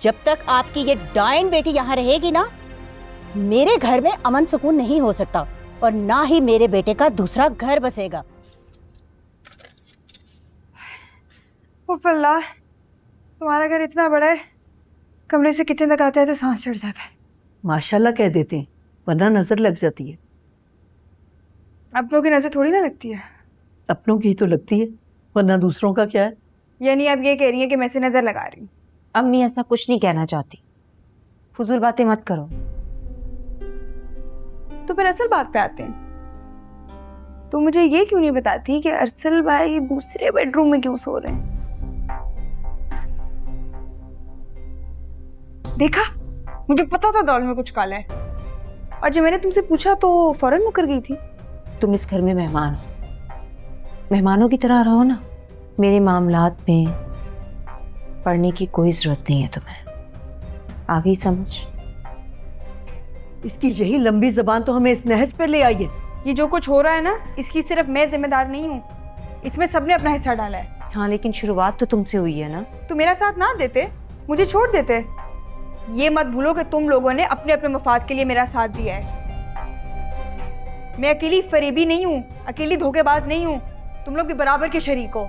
जब तक आपकी ये डायन बेटी यहाँ रहेगी ना, मेरे घर में अमन सुकून नहीं हो सकता और ना ही मेरे बेटे का दूसरा घर बसेगा। अल्लाह, तुम्हारा घर इतना बड़ा है, कमरे से किचन तक आते हैं तो सांस चढ़ जाता है। माशाल्लाह कह देते हैं, वरना नजर लग जाती है। अपनों की नजर थोड़ी ना लगती है। अपनों की तो लगती है, वरना दूसरों का क्या है। यानी आप ये कह रही हैं कि मैं से नजर लगा रही हूँ? अम्मी ऐसा कुछ नहीं कहना चाहती, फजूल बातें मत करो। तो फिर असल बात पे आते हैं। तो मुझे ये क्यों नहीं बताती कि अरसल भाई दूसरे बेडरूम में क्यों सो रहे हैं? देखा, मुझे पता था दौल में कुछ काला है, और जब मैंने तुमसे पूछा तो फौरन मुकर गई थी। तुम इस घर में मेहमान हो, मेहमानों की तरह रहो ना। मेरे मामलात में पढ़ने की कोई जरूरत नहीं है तुम्हें। आ गई समझ? इसकी यही लंबी जबान तो हमें इस नहज पर ले आई है। ये जो कुछ हो रहा है ना, इसकी सिर्फ मैं जिम्मेदार नहीं हूँ, इसमें सबने अपना हिस्सा डाला है। हाँ, लेकिन शुरुआत तो तुमसे हुई है ना। तो मेरा साथ ना देते, मुझे छोड़ देते। ये मत भूलो कि तुम लोगों ने अपने अपने मफाद के लिए मेरा साथ दिया है। मैं अकेली फरेबी नहीं हूँ, अकेली धोखेबाज नहीं हूँ, तुम लोग के बराबर के शरीक हो।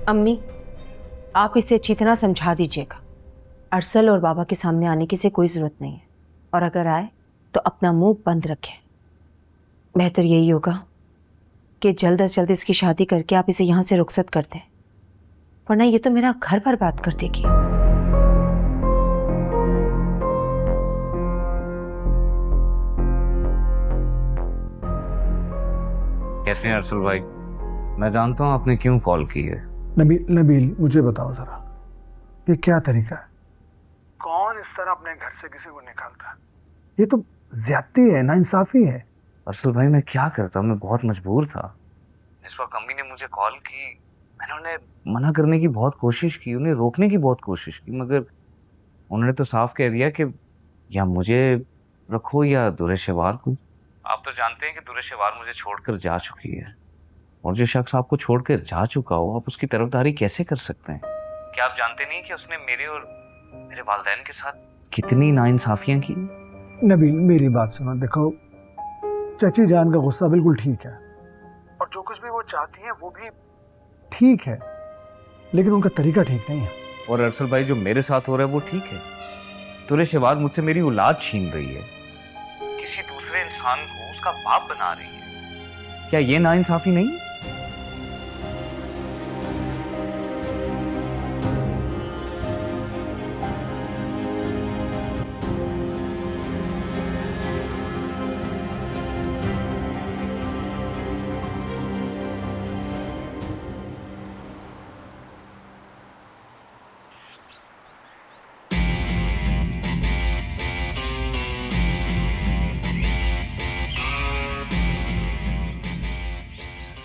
अम्मी, आप इसे अच्छी तरह समझा दीजिएगा। अरसल और बाबा के सामने आने की से कोई ज़रूरत नहीं है, और अगर आए तो अपना मुंह बंद रखें। बेहतर यही होगा कि जल्द अज जल्द इसकी शादी करके आप इसे यहाँ से रुखसत कर दें, वरना ये तो मेरा घर बर्बाद कर देगी। कैसे हैं अरसल भाई? मैं जानता हूँ आपने क्यों कॉल की है। नबील, मुझे बताओ जरा, ये क्या तरीका है? कौन इस तरह अपने घर से किसी को निकालता है? ये तो ज्यादती है, नाइंसाफी है। अरसल भाई, मैं क्या करता, मैं बहुत मजबूर था। जिस वक्त अम्मी ने मुझे कॉल की, मैंने उन्हें मना करने की बहुत कोशिश की, उन्हें रोकने की बहुत कोशिश की, मगर उन्होंने तो साफ कह दिया कि या मुझे रखो या दुरे शेवार को। आप तो जानते हैं कि दुरे शेवार मुझे छोड़कर जा चुकी है, और जो शख्स आपको छोड़कर जा चुका हो, आप उसकी तरफदारी कैसे कर सकते हैं? क्या आप जानते नहीं कि उसने मेरे और मेरे वालिदैन के साथ कितनी नाइंसाफियां की? नबील, मेरी बात सुनो। देखो, चची जान का गुस्सा बिल्कुल ठीक है, और जो कुछ भी वो चाहती हैं वो भी ठीक है, लेकिन उनका तरीका ठीक नहीं है। और अरसल भाई, जो मेरे साथ हो रहा है वो ठीक है। दुरे शेवार मुझसे मेरी औलाद छीन रही है, किसी दूसरे इंसान को उसका बाप बना रही है। क्या ये नाइंसाफी नहीं?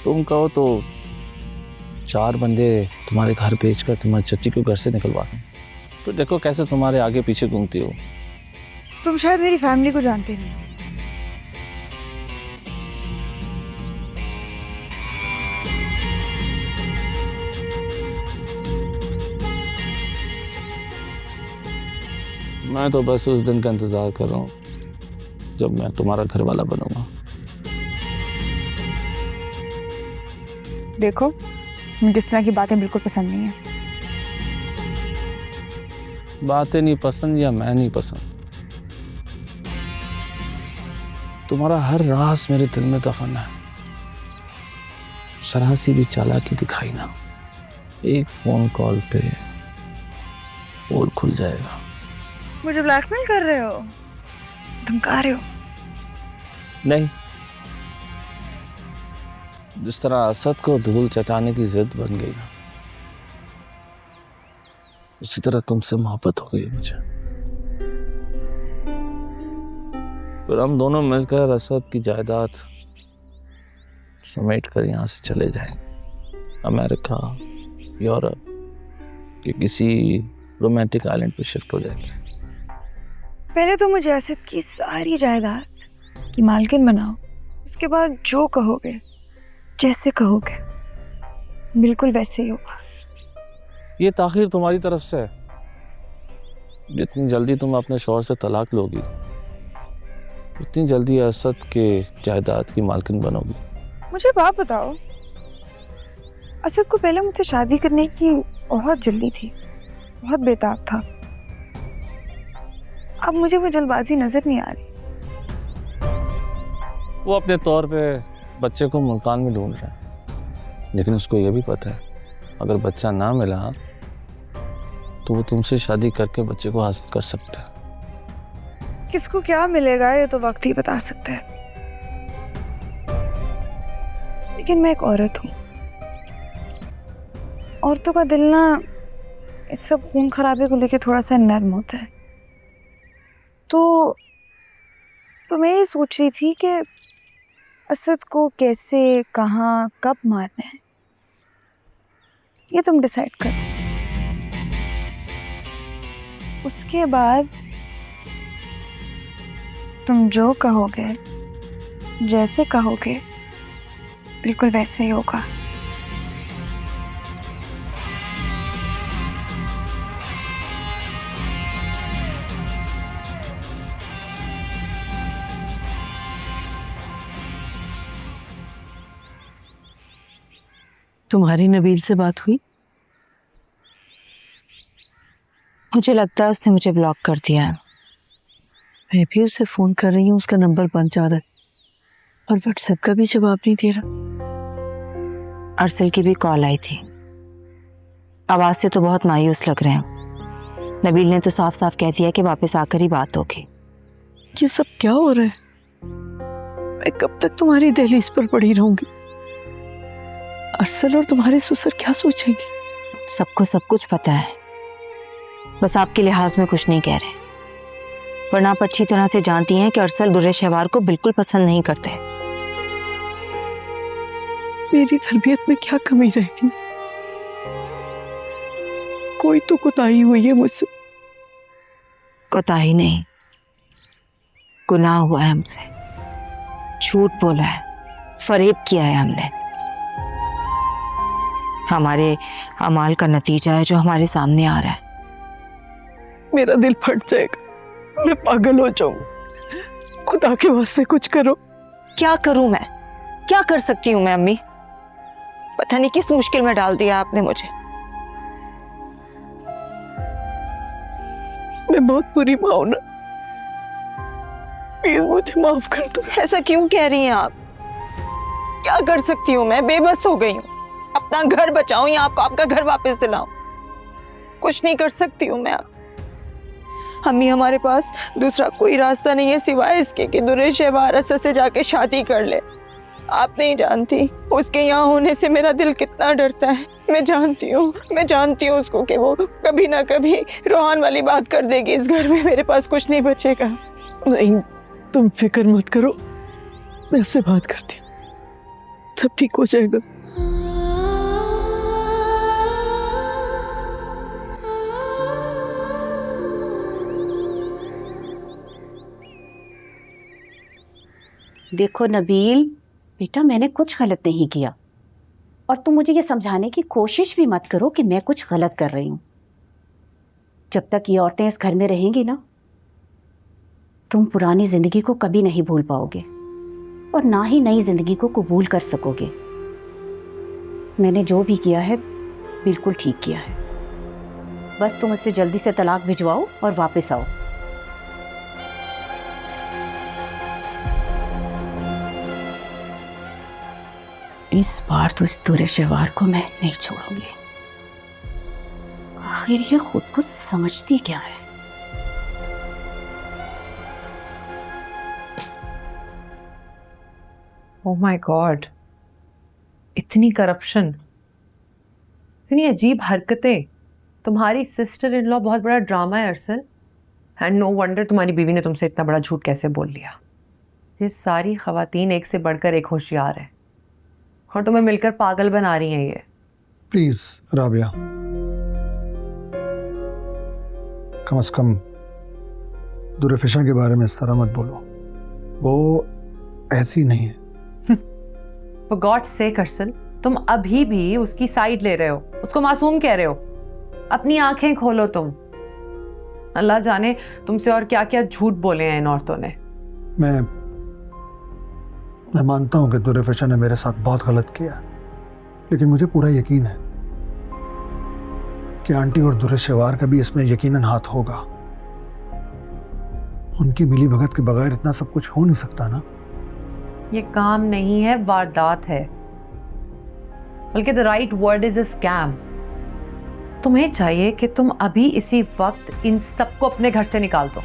तुम कहो तो 4 बंदे तुम्हारे घर भेजकर तुम्हारी चच्ची को घर से निकलवा दें। तो देखो कैसे तुम्हारे आगे पीछे घूमती हो। तुम शायद मेरी फैमिली को जानते नहीं। मैं तो बस उस दिन का इंतजार कर रहा हूँ जब मैं तुम्हारा घर वाला बनूंगा। देखो, मुझे इस तरह की बातें बिल्कुल पसंद नहीं है। बातें नहीं पसंद या मैं नहीं पसंद, तुम्हारा हर राज मेरे दिल में दफन है। जरा सी भी चालाकी दिखाई ना, एक फोन कॉल पे पोल खुल जाएगा। मुझे ब्लैकमेल कर रहे हो, धमका रहे हो? नहीं, जिस तरह असद को धूल चटाने की जिद बन गई ना, उसी तरह तुमसे मोहब्बत हो गई मुझे। फिर हम दोनों मिलकर असद की जायदाद समेट कर यहाँ से चले जाएंगे, अमेरिका, यूरोप के किसी रोमांटिक आइलैंड पे शिफ्ट हो जाएंगे। पहले तो मुझे असद की सारी जायदाद की मालकिन बनाओ, उसके बाद जो कहोगे, जैसे कहोगे, बिल्कुल वैसे ही होगा। ये ताखिर तुम्हारी तरफ से है। जितनी जल्दी तुम अपने शौहर से तलाक लोगी उतनी जल्दी असद के जायदाद की मालकिन बनोगी। मुझे बात बताओ, असद को पहले मुझसे शादी करने की बहुत जल्दी थी, बहुत बेताब था। अब मुझे वो जल्दबाजी नजर नहीं आ रही। वो अपने तौर पे बच्चे को मुल्तान में ढूंढ रहा है, लेकिन उसको ये भी पता है अगर बच्चा ना मिला तो वो तुमसे शादी करके बच्चे को हासिल कर सकता है। किसको क्या मिलेगा ये तो वक्त ही बता सकता है, लेकिन मैं एक औरत हूँ। औरतों का दिल ना इस सब खून खराबे को लेके थोड़ा सा नर्म होता है। तो मैं ये सोच रही थी कि असद को कैसे, कहाँ, कब मारना है, ये तुम डिसाइड कर। उसके बाद तुम जो कहोगे, जैसे कहोगे, बिल्कुल वैसे ही होगा। तुम्हारी नबील से बात हुई? मुझे लगता है उसने मुझे ब्लॉक कर दिया है। मैं भी उसे फोन कर रही हूँ, उसका नंबर बंद जा रहा है और व्हाट्सएप का भी जवाब नहीं दे रहा। अरसल की भी कॉल आई थी। आवाज से तो बहुत मायूस लग रहे हैं। नबील ने तो साफ साफ कह दिया कि वापस आकर ही बात होगी। ये सब क्या हो रहा है? मैं कब तक तुम्हारी दहलीज पर पड़ी रहूंगी? अरसल और तुम्हारे ससुर क्या सोचेंगे? सबको सब कुछ पता है, बस आपके लिहाज में कुछ नहीं कह रहे, वरना आप अच्छी तरह से जानती हैं कि अरसल दुर्रे शहवार को बिल्कुल पसंद नहीं करते। मेरी तरबियत में क्या कमी रह गई? कोई तो कोताही हुई है मुझसे। कोताही नहीं, गुनाह हुआ है हमसे, झूठ बोला है, फरेब किया है हमने। हमारे अमाल का नतीजा है जो हमारे सामने आ रहा है। मेरा दिल फट जाएगा, मैं पागल हो जाऊंगा। खुदा के वास्ते कुछ करो। क्या करूं मैं? क्या कर सकती हूं मैं अम्मी? पता नहीं किस मुश्किल में डाल दिया आपने मुझे। मैं बहुत बुरी माँ हूं ना, प्लीज मुझे माफ कर दो। ऐसा क्यों कह रही हैं आप? क्या कर सकती हूँ मैं? बेबस हो गई हूँ। अपना घर बचाऊं या आपको आपका घर वापस दिलाऊं? कुछ नहीं कर सकती हूँ मैं अब। अम्मी, हमारे पास दूसरा कोई रास्ता नहीं है सिवाय इसके कि दुर्रे शहवार असद से जाके शादी कर ले। आप नहीं जानती उसके यहाँ होने से मेरा दिल कितना डरता है। मैं जानती हूँ उसको कि वो कभी ना कभी रोहान वाली बात कर देगी। इस घर में मेरे पास कुछ नहीं बचेगा। नहीं, तुम फिक्र मत करो, मैं उससे बात करती हूँ, सब ठीक हो जाएगा। देखो नबील बेटा, मैंने कुछ गलत नहीं किया और तुम मुझे ये समझाने की कोशिश भी मत करो कि मैं कुछ गलत कर रही हूँ। जब तक ये औरतें इस घर में रहेंगी ना, तुम पुरानी जिंदगी को कभी नहीं भूल पाओगे और ना ही नई जिंदगी को कबूल कर सकोगे। मैंने जो भी किया है बिल्कुल ठीक किया है। बस तुम इससे जल्दी से तलाक भिजवाओ और वापस आओ। इस बार तो इस दुर्रे शहवार को मैं नहीं छोड़ूंगी। आखिर ये खुद को समझती क्या है? ओह माय गॉड, इतनी करप्शन, इतनी अजीब हरकतें। तुम्हारी सिस्टर इन लॉ बहुत बड़ा ड्रामा है अरसल, एंड नो वंडर तुम्हारी बीवी ने तुमसे इतना बड़ा झूठ कैसे बोल लिया। ये सारी खवातीन एक से बढ़कर एक होशियार है और तुम्हें मिलकर पागल बना रही हैं ये। प्लीज राबिया, कम से कम दुर्फिशा के बारे में इस तरह मत बोलो, वो ऐसी नहीं है। For God's sake अरसल, तुम अभी भी उसकी साइड ले रहे हो, उसको मासूम कह रहे हो। अपनी आंखें खोलो तुम। अल्लाह जाने तुमसे और क्या क्या झूठ बोले हैं इन औरतों ने। मैं मानता हूं कि दुर्फिशा ने मेरे साथ बहुत गलत किया, लेकिन मुझे पूरा यकीन है कि आंटी और दुर्शेवार का भी इसमें यकीनन हाथ होगा। उनकी मिली भगत के बगैर इतना सब कुछ हो नहीं सकता ना। ये काम नहीं है, वारदात है, बल्कि the right word is a scam. तुम्हें चाहिए कि तुम अभी इसी वक्त इन सबको अपने घर से निकाल दो।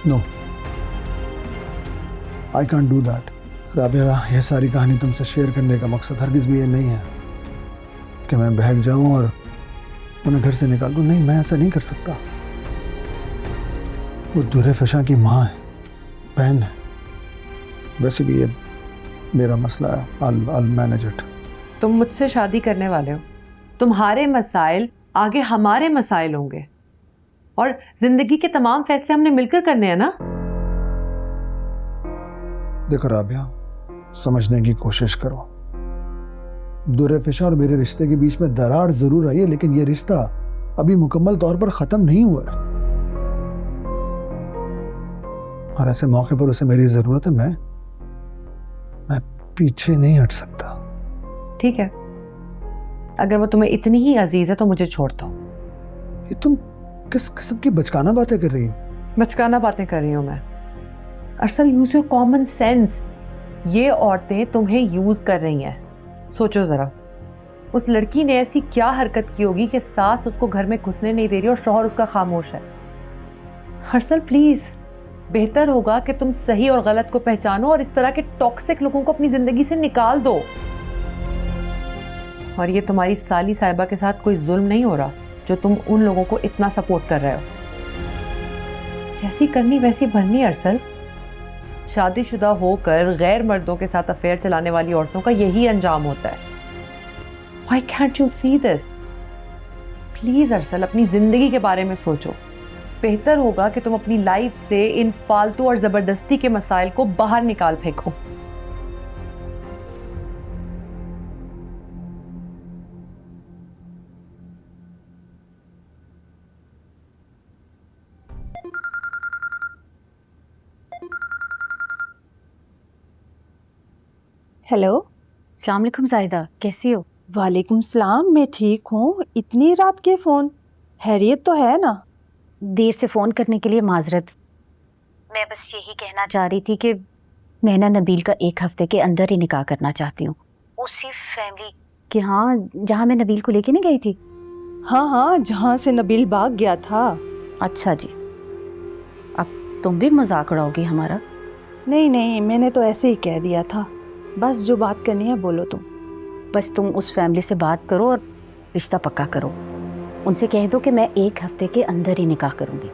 No, I can't do that. Rabia, यह सारी कहानी तुमसे शेयर करने का मकसद हरगिज भी ये नहीं है कि मैं बहक जाऊं और उन्हें घर से निकाल दूं। नहीं, मैं ऐसा नहीं कर सकता। वो दुर्फिशा की माँ है, बहन है। वैसे भी ये मेरा मसला है, I'll manage it। तुम मुझसे शादी करने वाले हो, तुम्हारे मसाइल आगे हमारे मसाइल होंगे, और जिंदगी के तमाम फैसले हमने मिलकर करने हैं ना। देखो राबिया, समझने की कोशिश करो। दुर्फिशा और मेरे रिश्ते के बीच में दरार जरूर आई है, लेकिन यह रिश्ता अभी मुकम्मल तौर पर खत्म नहीं हुआ है, और ऐसे मौके पर उसे मेरी जरूरत है। मैं पीछे नहीं हट सकता। ठीक है, अगर वो तुम्हें इतनी ही अजीज है तो मुझे छोड़ दो। ये तुम किस किस्म की बचकाना बातें कर रही हो? बचकाना बातें कर रही हूं मैं? अरसल, यूज योर कॉमन सेंस। ये औरतें तुम्हें यूज कर रही हैं। सोचो जरा, उस लड़की ने ऐसी क्या हरकत की होगी कि सास उसको घर में घुसने नहीं दे रही और शौहर उसका खामोश है। अरसल प्लीज, बेहतर होगा कि तुम सही और गलत को पहचानो और इस तरह के टॉक्सिक लोगों को अपनी जिंदगी से निकाल दो। और ये तुम्हारी साली साहिबा के साथ कोई जुल्म नहीं हो रहा जो तुम उन लोगों को इतना सपोर्ट कर रहे हो। जैसी करनी वैसी भरनी। अरसल, शादीशुदा होकर गैर मर्दों के साथ अफेयर चलाने वाली औरतों का यही अंजाम होता है। Why can't you see this? Please अरसल, अपनी जिंदगी के बारे में सोचो। बेहतर होगा कि तुम अपनी लाइफ से इन फालतू और जबरदस्ती के मसाइल को बाहर निकाल फेंको। हेलो। अस्सलाम वालेकुम जाहिदा, कैसी हो? वालेकुम सलाम, मैं ठीक हूँ। इतनी रात के फ़ोन, हैरियत तो है ना? देर से फ़ोन करने के लिए माजरत। मैं बस यही कहना चाह रही थी कि मैं ना नबील का 1 हफ्ते के अंदर ही निकाह करना चाहती हूँ, उसी फैमिली के यहाँ जहाँ मैं नबील को लेके नहीं गई थी। हाँ हाँ, जहाँ से नबील भाग गया था। अच्छा जी, अब तुम भी मजाक उड़ाओगी हमारा? नहीं नहीं, मैंने तो ऐसे ही कह दिया था। बस जो बात करनी है बोलो तुम। बस तुम उस फैमिली से बात करो और रिश्ता पक्का करो। उनसे कह दो कि मैं 1 हफ्ते के अंदर ही निकाह करूँगी।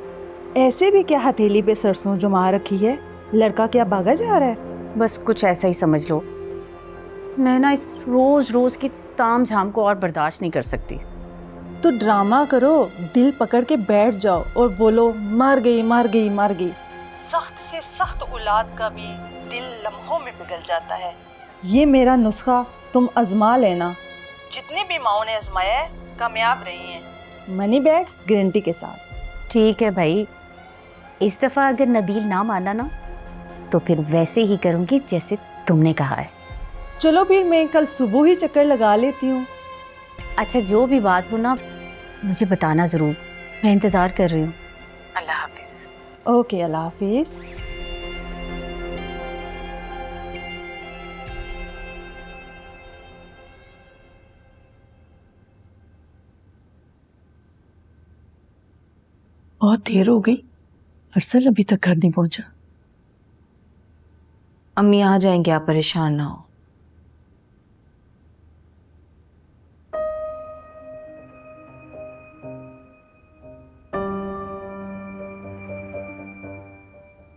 ऐसे भी क्या हथेली पे सरसों जमा रखी है? लड़का क्या भागा जा रहा है? बस कुछ ऐसा ही समझ लो। मैं ना इस रोज़ रोज़ की ताम झाम को और बर्दाश्त नहीं कर सकती। तो ड्रामा करो, दिल पकड़ के बैठ जाओ और बोलो मर गई मर गई मर गई। सख्त से सख्त औलाद का भी दिल लम्हों में पिघल जाता है। ये मेरा नुस्खा तुम आजमा लेना। जितनी भी माओं ने आजमाया है, कामयाब रही हैं। मनी बैग गारंटी के साथ। ठीक है भाई, इस दफ़ा अगर नबील ना माना ना तो फिर वैसे ही करूँगी जैसे तुमने कहा है। चलो फिर मैं कल सुबह ही चक्कर लगा लेती हूँ। अच्छा, जो भी बात हो ना मुझे बताना ज़रूर, मैं इंतज़ार कर रही हूँ। अल्लाह हाफिज़। ओके, अल्लाह हाफिज़। बहुत देर हो गई, अरसल अभी तक घर नहीं पहुंचा। अम्मी आ जाएंगे, आप परेशान ना हो।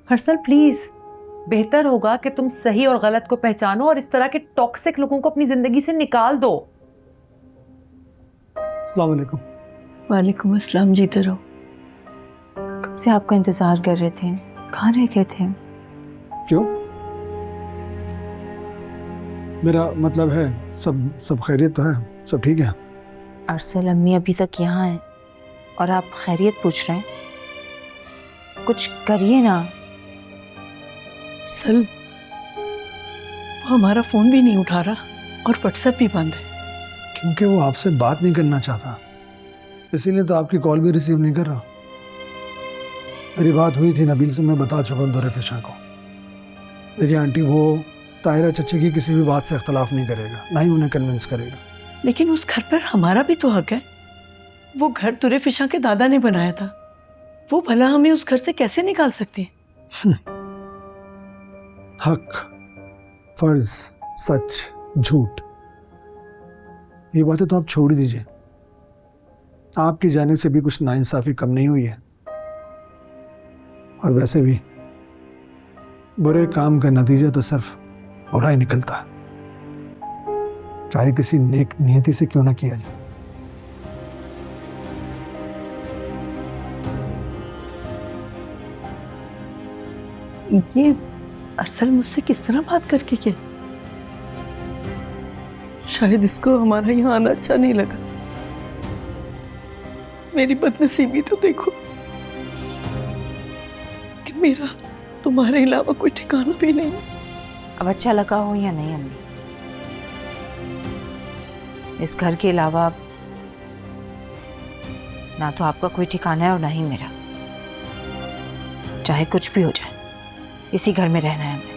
हर्षल प्लीज, बेहतर होगा कि तुम सही और गलत को पहचानो और इस तरह के टॉक्सिक लोगों को अपनी जिंदगी से निकाल दो। अस्सलाम वालेकुम। वालेकुम अस्सलाम, जीते रहो। कब से आपका इंतजार कर रहे थे, कहाँ रह गए थे? क्यों? मेरा मतलब है सब खैरियत तो है, सब ठीक है? अरसल, अम्मी अभी तक यहाँ है, और आप खैरियत पूछ रहे हैं। कुछ करिए ना। सल, वो हमारा फोन भी नहीं उठा रहा और व्हाट्सएप भी बंद है। क्योंकि वो आपसे बात नहीं करना चाहता, इसीलिए तो आपकी कॉल भी रिसीव नहीं कर रहा। मेरी बात हुई थी नबील से, मैं बता चुका हूँ दुरेफिशा को। देखिए आंटी, वो ताहिरा चच्ची की किसी भी बात से इख्तलाफ नहीं करेगा, ना ही उन्हें कन्विंस करेगा। लेकिन उस घर पर हमारा भी तो हक है। वो घर तुरेफिशा के दादा ने बनाया था, वो भला हमें उस घर से कैसे निकाल सकते हैं? हक, फर्ज, सच, झूठ, ये बातें तो आप छोड़ ही दीजिए। आपकी जानिब से भी कुछ नाइंसाफी कम नहीं हुई है। और वैसे भी बुरे काम का नतीजा तो सिर्फ बुरा ही निकलता है, चाहे किसी नेक नियति से क्यों ना किया जाए। ये अरसल मुझसे किस तरह बात करके किया? शायद इसको हमारा यहाँ आना अच्छा नहीं लगा। मेरी बदनसीबी तो देखो कि मेरा तुम्हारे अलावा कोई ठिकाना भी नहीं। अब अच्छा लगा हो या नहीं अम्मी, इस घर के अलावा ना तो आपका कोई ठिकाना है और ना ही मेरा। चाहे कुछ भी हो जाए, इसी घर में रहना है हमें।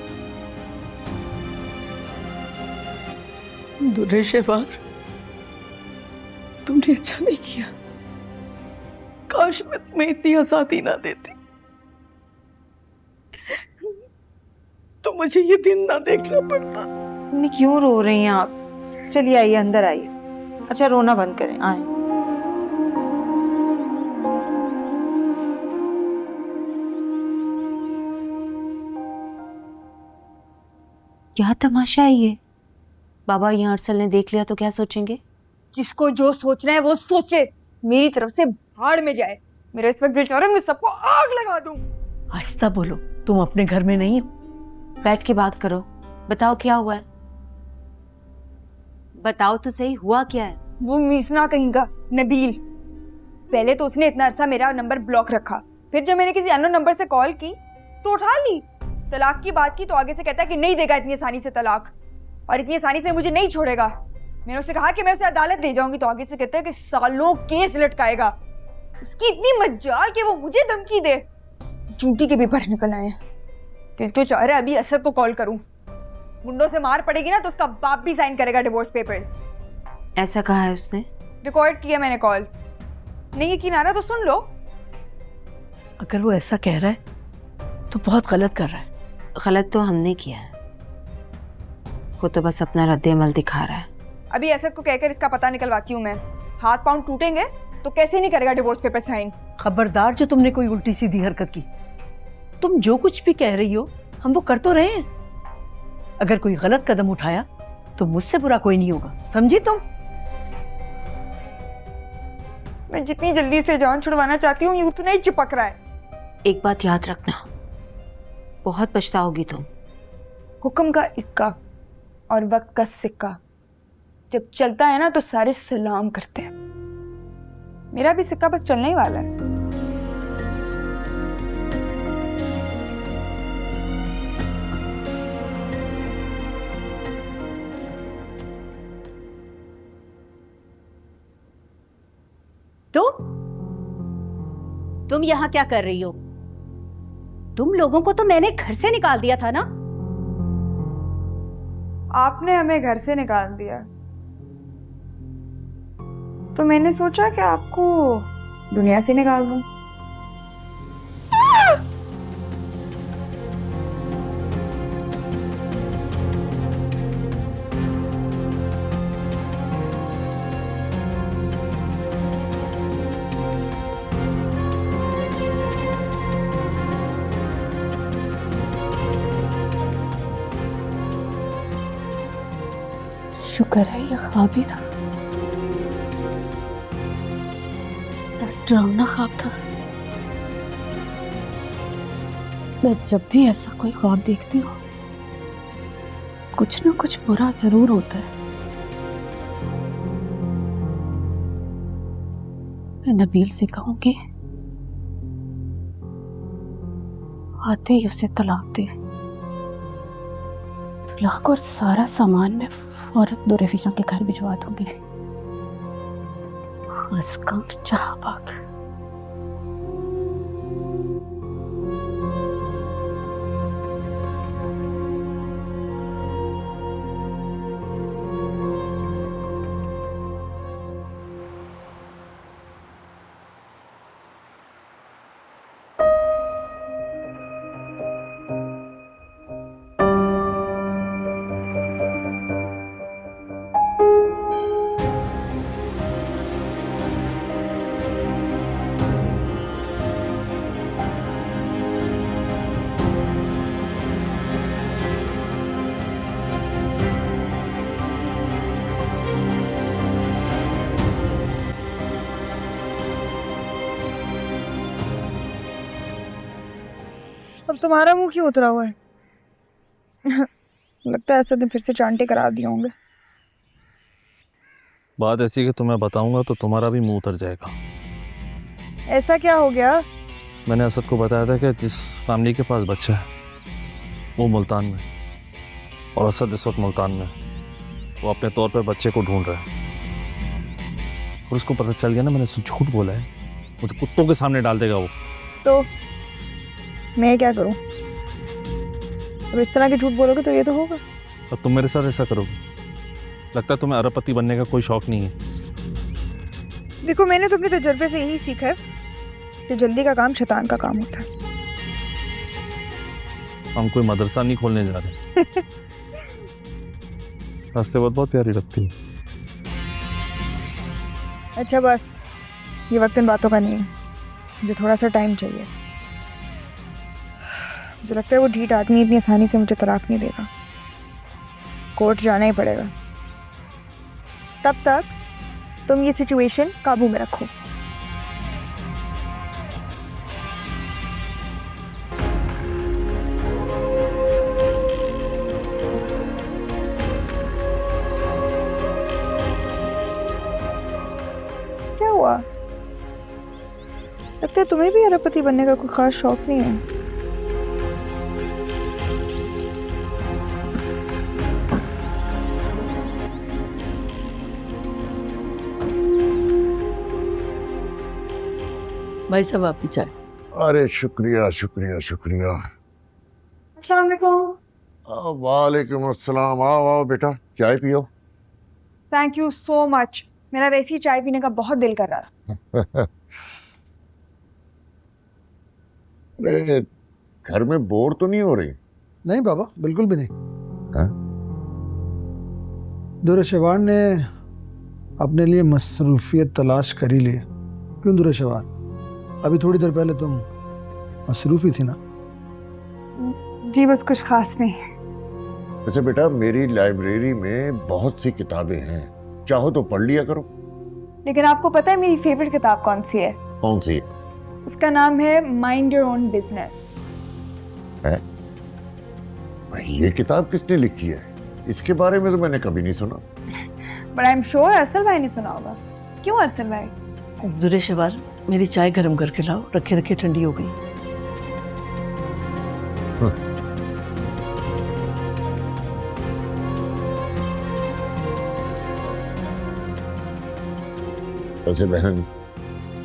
दुरे शहबार, तुमने अच्छा नहीं किया। काश मैं तुम्हें इतनी आजादी ना देती, तो मुझे ये दिन ना देखना पड़ता। अम्मी क्यों रो रही हैं आप? चलिए आइए, अंदर आइए। अच्छा रोना बंद करें, आए। क्या तमाशा है ये? बाबा यहाँ अरसल ने देख लिया तो क्या सोचेंगे? जिसको जो सोचना है वो सोचे, मेरी तरफ से भाड़ में जाए। मेरा इस वक्त दिल चाह रहा है मैं सबको आग लगा दूं। आहिस्ता बोलो, तुम अपने घर में नहीं हो। बैठ के बात करो, बताओ क्या हुआ है? बताओ तो सही, हुआ क्या है? वो मीसना कहेगा नबील, पहले तो उसने इतना अरसा मेरा नंबर ब्लॉक रखा, फिर जब मैंने किसी अननोन नंबर से कॉल की तो उठा ली। तलाक की बात की तो आगे से कहता है कि नहीं देगा इतनी आसानी से तलाक, और इतनी आसानी से मुझे नहीं छोड़ेगा। मैंने उससे कहा कि मैं उसे अदालत ले जाऊंगी तो आगे से कहता है कि सालों केस लटकाएगा। उसकी इतनी मजाल कि वो मुझे धमकी दे। चूंटी के भी पर निकल आए। दिल तो चाह रहा है अभी असद को कॉल करूं, मुंडों से मार पड़ेगी ना तो उसका बाप भी साइन करेगा डिवोर्स पेपर्स। ऐसा कहा है उसने? रिकॉर्ड किया मैंने कॉल। नहीं यकीन आ रहा तो सुन लो। अगर वो ऐसा कह रहा है तो बहुत गलत कर रहा है। गलत तो हमने किया है, वो तो बस अपना रद्द-ए-अमल दिखा रहा है। अभी असद को कहकर इसका पता निकलवाती हूँ मैं। हाथ पांव टूटेंगे तो कैसे नहीं करेगा डिवोर्स पेपर साइन। खबरदार जो तुमने कोई उल्टी सीधी हरकत की। तुम जो कुछ भी कह रही हो हम वो कर तो रहे हैं। अगर कोई गलत कदम उठाया तो मुझसे बुरा कोई नहीं होगा, समझी तुम? मैं जितनी जल्दी से जान छुड़वाना चाहती हूँ यूं तो नहीं चिपक रहा है। एक बात याद रखना, बहुत पछताओगी तुम। हुक्म का इक्का और वक्त का सिक्का जब चलता है ना तो सारे सलाम करते हैं। मेरा भी सिक्का बस चलने ही वाला है। तुम यहाँ क्या कर रही हो? तुम लोगों को तो मैंने घर से निकाल दिया था ना? आपने हमें घर से निकाल दिया तो मैंने सोचा कि आपको दुनिया से निकाल दूं। शुक्र है ये ख्वाब ही था, डरावना ख्वाब था। मैं जब भी ऐसा कोई ख्वाब देखती हूँ कुछ ना कुछ बुरा जरूर होता है। मैं नबील से कहूंगी आते ही उसे तलाक दे। तलाक और सारा सामान मैं फौरन दुरफिजा के घर भिजवा दूंगी। खसकम जहाबाग। अब तुम्हारा मुंह क्यों उतरा हुआ है? लगता है ऐसे दिन फिर से चांटे करा दिए होंगे। बात ऐसी कि तुम्हें बताऊंगा तो तुम्हारा भी मुंह उतर जाएगा। ऐसा क्या हो गया? मैंने असद को बताया था कि जिस फैमिली के पास बच्चा है वो मुल्तान में, और असद इस वक्त मुल्तान में, वो अपने तौर पर बच्चे को ढूंढ रहा है। और उसको पता चल गया ना मैंने उससे झूठ बोला है, मुझे कुत्तों के सामने डाल देगा वो। तो मैं क्या करूं? अब इस तरह के झूठ बोलोगे तो ये तो होगा। और तुम मेरे साथ ऐसा करोगे? लगता है तुम्हें अरबपति बनने का कोई शौक नहीं है। देखो, मैंने तो अपने तजुर्बे से यही सीखा है कि जल्दी का काम शैतान का काम होता है। हम कोई मदरसा नहीं खोलने जा रहे। रास्ते बहुत प्यारी लगती है। अच्छा बस, ये वक्त इन बातों का नहीं है, मुझे थोड़ा सा टाइम चाहिए। मुझे लगता है वो ढीठ आदमी इतनी आसानी से मुझे तलाक नहीं देगा, कोर्ट जाना ही पड़ेगा। तब तक तुम ये सिचुएशन काबू में रखो। क्या हुआ? लगता है तुम्हें भी अरबपति बनने का कोई खास शौक नहीं है। भाई साहब आपकी चाय। अरे शुक्रिया शुक्रिया शुक्रिया। अस्सलाम वालेकुम। वालेकुम अस्सलाम। आओ आओ बेटा, चाय पियो। Thank you so much. मेरा वैसे ही चाय पीने का बहुत दिल कर रहा था। अरे घर में बोर तो नहीं हो रही? नहीं बाबा, बिल्कुल भी नहीं। हाँ? दुरेशवान ने अपने लिए मसरूफियत तलाश कर ही ली है। क्यों दुरेशवान, अभी थोड़ी देर पहले तुम मसरूफी थी ना? जी बस कुछ खास नहीं। वैसे बेटा, मेरी लाइब्रेरी में बहुत सी किताबें हैं, चाहो तो पढ़ लिया करो। लेकिन आपको पता है मेरी फेवरेट किताब कौन सी है? कौन सी? उसका नाम है माइंड योर ओन बिजनेस। है? ये किताब किसने लिखी है? इसके बारे में तो मैंने कभी नहीं सुना। बट आई एम श्योर अरसल भाई ने सुना होगा। क्यों अरसल भाई? दुरेशवार, मेरी चाय गर्म करके लाओ, रखे रखे ठंडी हो गई। वैसे बहन,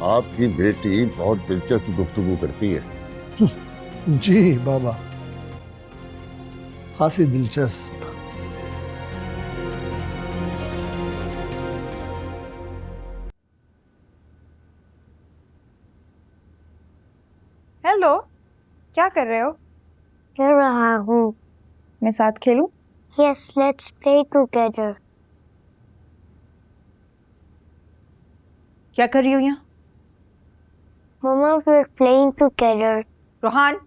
आपकी बेटी बहुत दिलचस्प गुफ्तगू करती है। जी बाबा, खासी दिलचस्प। हेलो, क्या कर रहे हो? कर रहा हूँ। मैं साथ खेलूं? Yes, let's play together. क्या कर रही हो यहाँ? Mama, we're playing together. Rohan,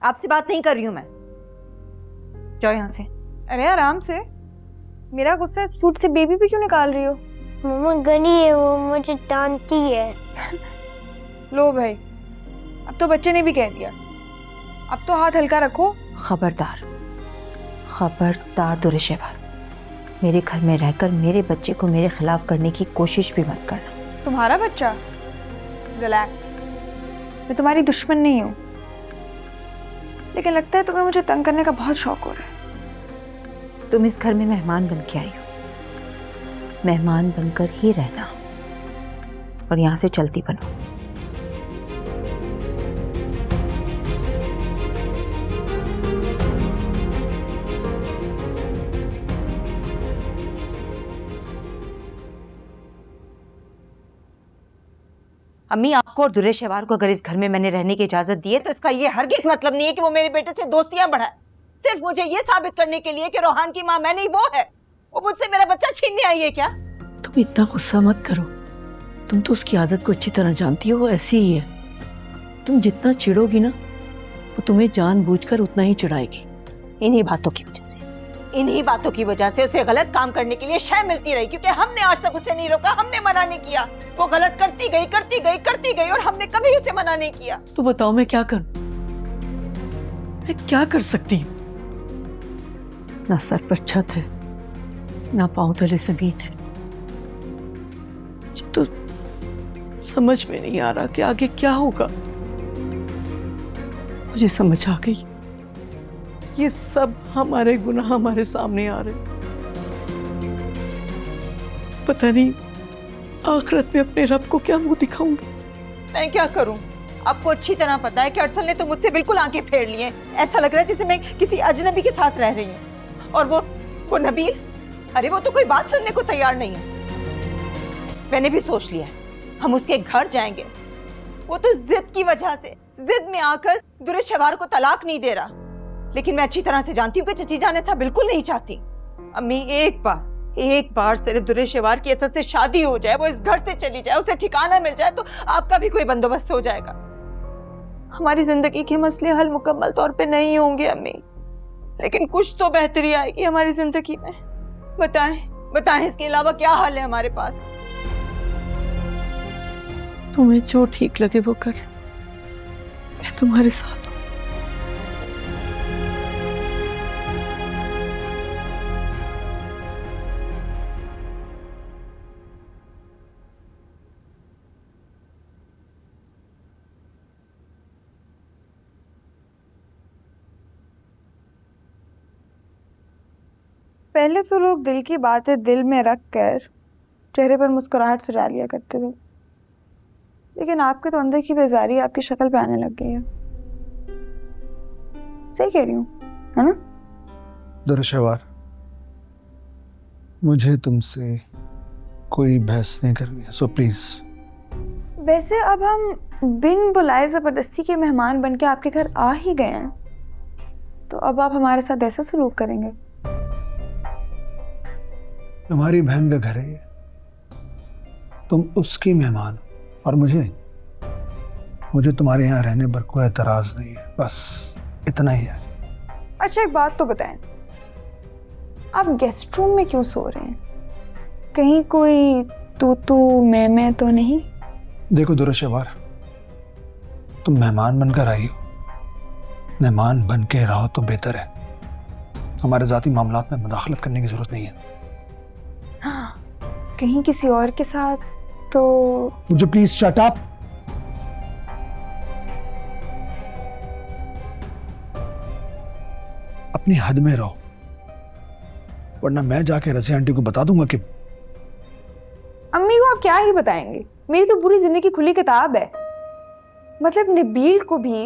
आपसे बात नहीं कर रही हूँ मैं। जाओ यहाँ से। अरे आराम से। मेरा गुस्सा इस सूट से बेबी पे क्यों निकाल रही हो? मम्मा गनी है, वो मुझे डांटती है। लो भाई, अब तो बच्चे ने भी कह दिया, अब तो हाथ हल्का रखो। खबरदार, खबरदार दुरेशवार, मेरे घर में रहकर मेरे बच्चे को मेरे खिलाफ करने की कोशिश भी मत करना। तुम्हारा बच्चा? रिलैक्स, मैं तुम्हारी दुश्मन नहीं हूँ, लेकिन लगता है तुम्हें मुझे तंग करने का बहुत शौक हो रहा है। तुम इस घर में मेहमान बन के आई हो, मेहमान बनकर ही रहना और यहाँ से चलती बनो। अम्मी, आपको और दुर्रे शेवार को अगर इस घर में मैंने रहने की इजाजत दी है तो इसका ये हरगिज मतलब नहीं है कि वो मेरे बेटे से दोस्तियां बढ़ाए, सिर्फ मुझे ये साबित करने के लिए कि रोहान की माँ मैं नहीं वो है। वो मुझसे मेरा बच्चा छीनने आई है क्या? तुम इतना गुस्सा मत करो, तुम तो उसकी आदत को अच्छी तरह जानती हो, वो ऐसी ही है। तुम जितना चिढ़ोगी ना वो तुम्हें जानबूझकर उतना ही चिढ़ाएगी। इन्हीं बातों की वजह से, इन्हीं बातों की वजह से उसे गलत काम करने के लिए शय मिलती रही, क्योंकि हमने आज तक उसे नहीं रोका, हमने मना नहीं किया। वो गलत करती गई करती गई करती गई और हमने कभी उसे मना नहीं किया। तो बताओ मैं क्या करूं? मैं क्या कर सकती हूँ? ना सर पर छत है, ना पांव तले जमीन है। मुझे तो समझ में नहीं आ रहा कि आगे क्या होगा। मुझे समझ आ गई, ये सब हमारे गुनाह हमारे सामने आ रहे। पता नहीं आखिरत में अपने रब को क्या मुंह दिखाऊंगी। मैं क्या करूं? आपको अच्छी तरह पता है कि अरसल ने तो मुझसे बिल्कुल आंखें फेर ली हैं। ऐसा लग रहा है जैसे मैं किसी अजनबी के साथ रह रही हूं। और वो नबील, अरे वो तो कोई बात सुनने को तैयार नहीं है। मैंने भी सोच लिया है, हम उसके घर जाएंगे। वो तो जिद की वजह से, जिद में आकर दुर्रे शेवार को तलाक नहीं दे रहा। लेकिन मैं अच्छी तरह से जानती हूँ कि चची जान ऐसा बिल्कुल नहीं चाहती। अम्मी, एक बार सिर्फ दुर्रे शेवार की असद से शादी हो जाए, वो इस घर से चली जाए, उसे ठिकाना मिल जाए, तो आपका भी कोई बंदोबस्त हो जाएगा। हमारी जिंदगी के मसले हल मुकम्मल तौर पे नहीं होंगे अम्मी, लेकिन कुछ तो बेहतरी आएगी हमारी जिंदगी में। बताएं इसके अलावा क्या हाल है हमारे पास? तुम्हें जो ठीक लगे वो कर, मैं तुम्हारे साथ हूं। पहले तो लोग दिल की बातें दिल में रख कर चेहरे पर मुस्कुराहट सजा लिया करते थे, लेकिन आपके तो अंदर की बेजारी आपकी शक्ल पे आने लग गई है। सही कह रही हूँ, है ना? दुर्रे शेवार, मुझे तुमसे कोई बहस नहीं करनी है, सो प्लीज। वैसे अब हम बिन बुलाए जबरदस्ती के मेहमान बन के आपके घर आ ही गए हैं, तो अब आप हमारे साथ ऐसा सलूक करेंगे? तुम्हारी बहन का घर है ये, तुम उसकी मेहमान हो, और मुझे तुम्हारे यहाँ रहने पर कोई एतराज नहीं है, बस इतना ही है। अच्छा, एक बात तो बताएं, आप गेस्ट रूम में क्यों सो रहे हैं? कहीं कोई तू मैं तो नहीं? देखो दुर्रे शेवार, तुम मेहमान बनकर आई हो, मेहमान बन के रहो तो बेहतर है। हमारे जाती मामलात में मुदाखलत करने की जरूरत नहीं है। हाँ, कहीं किसी और के साथ तो? मुझे प्लीज शट अप। अपनी हद में रहो, वरना मैं जाके रज़िया आंटी को बता दूंगा कि। अम्मी को आप क्या ही बताएंगे? मेरी तो पूरी जिंदगी खुली किताब है। मतलब नबील को भी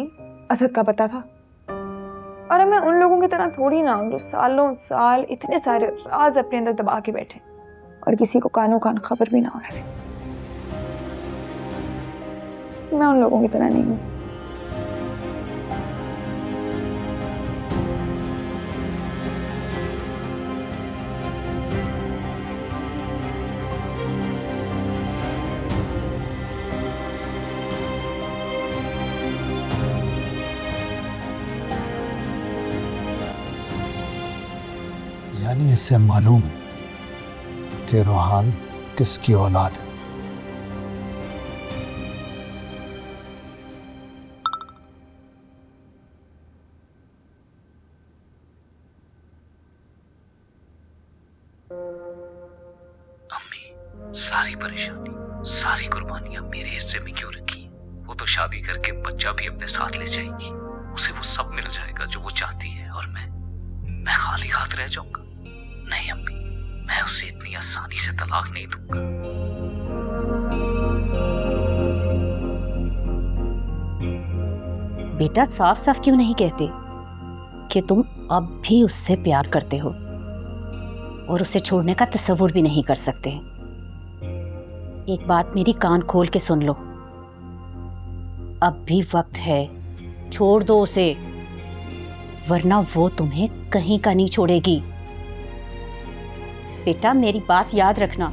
असद का पता था, और अब मैं उन लोगों की तरह थोड़ी ना हूं जो सालों साल इतने सारे राज अपने अंदर दबा के बैठे और किसी को कानो कान खबर भी ना होने दे। मैं उन लोगों की तरह नहीं हूं। यानी इससे मालूम कि रोहान किसकी औलाद है। अम्मी, सारी परेशानी, सारी कुर्बानियां मेरे हिस्से में क्यों रखी? शादी करके बच्चा भी अपने साथ ले जाएगी, उसे वो सब मिल जाएगा जो वो चाहती है, और मैं खाली हाथ रह जाऊंगा। नहीं अम्मी, मैं उसे इतनी आसानी से तलाक नहीं दूंगा। बेटा साफ साफ क्यों नहीं कहते कि तुम अब भी उससे प्यार करते हो और उसे छोड़ने का तसव्वुर भी नहीं कर सकते? एक बात मेरी कान खोल के सुन लो, अब भी वक्त है, छोड़ दो उसे, वरना वो तुम्हें कहीं का नहीं छोड़ेगी। बेटा मेरी बात याद रखना।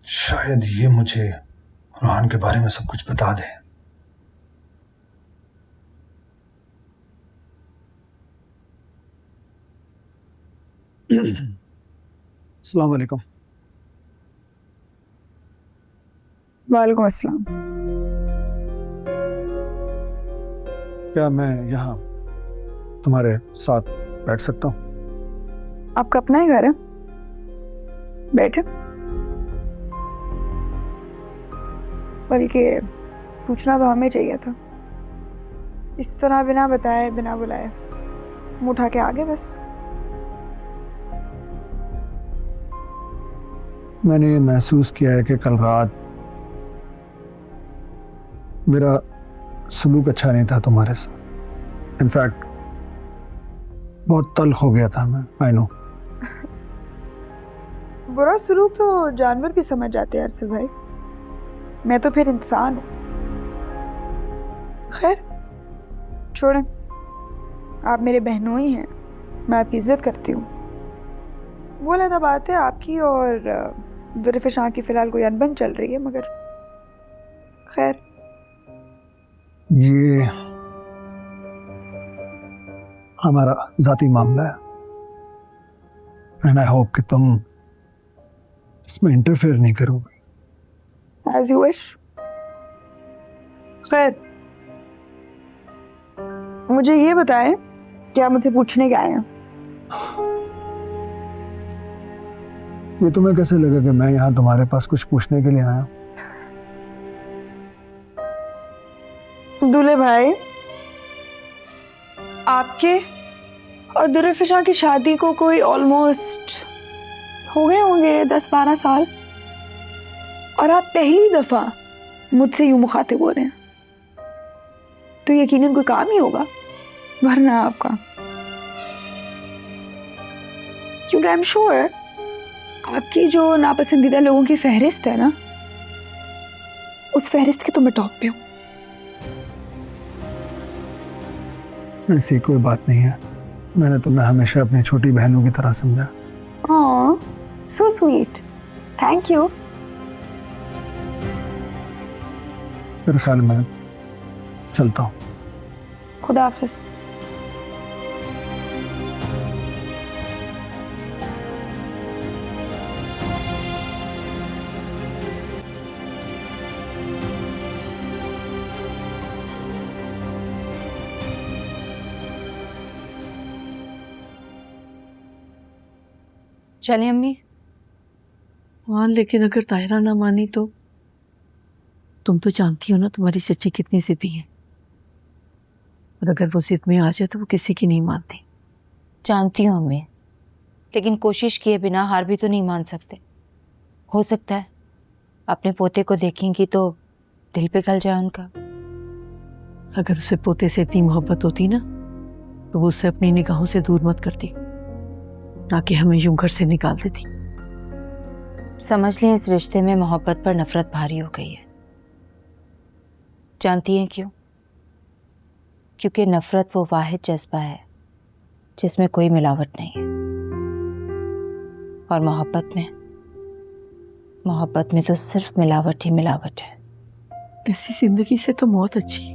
शायद ये मुझे रोहान के बारे में सब कुछ बता दे। अस्सलाम वालेकुम। वालेकुम अस्सलाम। क्या मैं यहाँ तुम्हारे साथ बैठ सकता हूँ? आपका अपना ही घर है, बैठे। बल्कि पूछना तो हमें चाहिए था, इस तरह बिना बताए बिना बुलाए मुंह उठा के आगे बस। मैंने ये महसूस किया है कि कल रात मेरा सलूक अच्छा नहीं था तुम्हारे साथ। इनफैक्ट बहुत तल्ख हो गया था मैं। I know. बुरा सलूक तो जानवर भी समझ जाते हैं अरसल भाई, मैं तो फिर इंसान हूँ। खैर छोड़ें, आप मेरे बहनों ही हैं, मैं आपकी इज्जत करती हूँ। वो अलग बात है, आपकी और दुर्फ़ शाह की फ़िलहाल कोई अनबन चल रही है, मगर खैर ये हमारा ज़ाती मामला है, एंड आई होप कि तुम इसमें इंटरफेयर नहीं करोगे। As you wish। खैर मुझे ये बताएं कि आप मुझसे पूछने क्या आए हैं? ये तुम्हें कैसे लगा कि मैं यहाँ तुम्हारे पास कुछ पूछने के लिए आया? दूल्हे भाई, आपके और दुर्फ़ शाह की शादी को कोई ऑलमोस्ट हो गए होंगे 10-12 साल, और आप पहली दफा मुझसे यूं मुखातिब हो रहे हैं, तो यकीनन कोई काम ही होगा, वरना आपका। क्योंकि आई एम श्योर आपकी जो नापसंदीदा लोगों की फहरिस्त है ना, उस फहरिस्त के तो मैं टॉप पे हूँ। ऐसी कोई बात नहीं है, मैंने तुम्हें हमेशा अपनी छोटी बहनों की तरह समझा। ओह सो स्वीट, थैंक यू। फिर ख्याल में चलता हूँ। खुदा हाफिज। चले अम्मी? हाँ, लेकिन अगर ताहिरा ना मानी तो? तुम तो जानती हो ना तुम्हारी चच्ची कितनी जिद्दी है, और अगर वो जिद में आ जाए तो वो किसी की नहीं मानती। जानती हूँ अम्मी, लेकिन कोशिश किए बिना हार भी तो नहीं मान सकते। हो सकता है अपने पोते को देखेंगी तो दिल पिघल जाए उनका। अगर उसे पोते से इतनी मोहब्बत होती ना, तो वो उसे अपनी निगाहों से दूर मत करती, ना कि हमें यूं घर से निकाल देती। समझ लें इस रिश्ते में मोहब्बत पर नफरत भारी हो गई है। जानती हैं क्यों? क्योंकि नफरत वो वाहिद जज्बा है जिसमें कोई मिलावट नहीं है, और मोहब्बत में तो सिर्फ मिलावट ही मिलावट है। ऐसी जिंदगी से तो मौत अच्छी,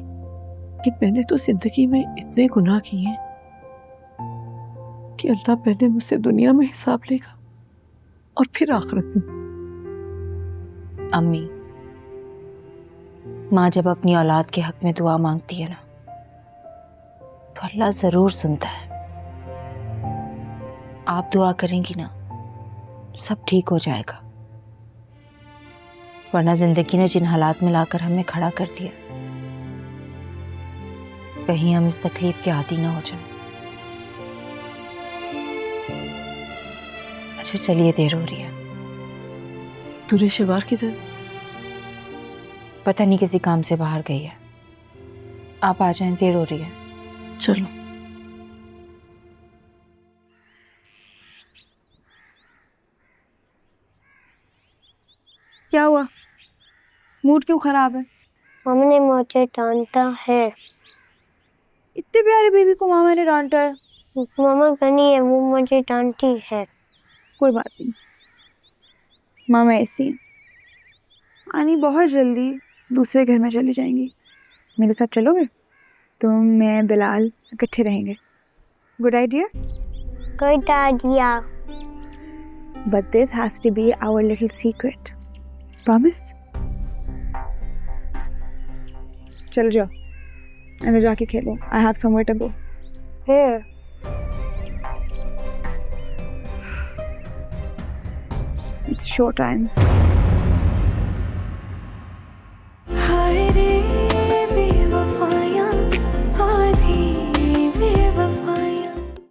कि मैंने तो जिंदगी में इतने गुनाह किए हैं कि अल्लाह पहले मुझसे दुनिया में हिसाब लेगा और फिर आखिरत में। अम्मी, माँ जब अपनी औलाद के हक में दुआ मांगती है ना, तो अल्लाह जरूर सुनता है। आप दुआ करेंगी ना, सब ठीक हो जाएगा। वरना जिंदगी ने जिन हालात में लाकर हमें खड़ा कर दिया, कहीं हम इस तकलीफ के आदी ना हो जाए। अच्छा चलिए, देर हो रही है। दूरे शबार किधर? पता नहीं किसी काम से बाहर गई है। आप आ जाएं, देर हो रही है। चलो। क्या हुआ? मूड क्यों खराब है? मम्मी ने मुझे डांटा है। इतने प्यारे बेबी को मामा ने डांटा है। मामा गनी है, वो मुझे डांटी है। कोई बात नहीं, मामा ऐसी है। आनी बहुत जल्दी दूसरे घर में चली जाएंगी। मेरे साथ चलोगे? तुम, मैं, बिलाल इकट्ठे रहेंगे। Good idea? Good idea. But this has to be our little secret. Promise? चलो जाओ, अंदर जाके खेलो। I have somewhere to go. Here. It's show time.